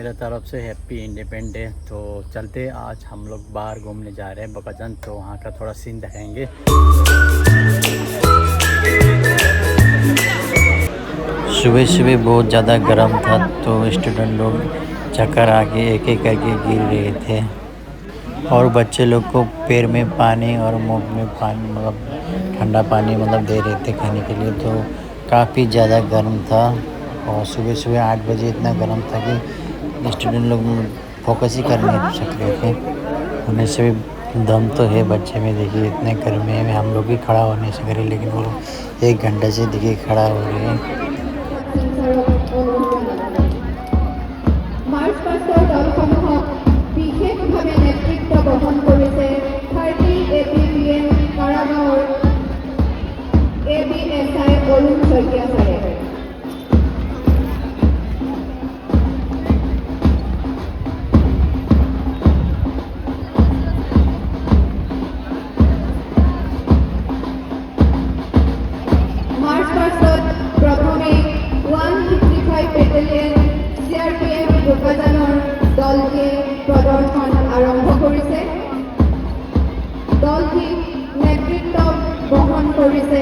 मेरे तरफ से हैप्पी इंडिपेंडेंस डे। तो चलते आज हम लोग बाहर घूमने जा रहे हैं बकाजन, तो वहाँ का थोड़ा सीन दिखाएंगे। सुबह सुबह बहुत ज़्यादा गर्म था तो स्टूडेंट लोग चक्कर आके एक एक करके गिर रहे थे और बच्चे लोग को पैर में पानी और मुंह में पानी मतलब ठंडा पानी मतलब दे रहे थे खाने के लिए। तो काफ़ी ज़्यादा गर्म था और सुबह सुबह 8 बजे इतना गर्म था कि स्टूडेंट लोग फोकस ही कर नहीं सक रहे थे। उन्हें से भी दम तो है बच्चे में, देखिए इतने गर्मी में हम लोग भी खड़ा हो नहीं सक रहे, लेकिन वो 1 घंटे से देखिए खड़ा हो रहे हैं। দলটি নেতৃত্ব বহন কৰিছে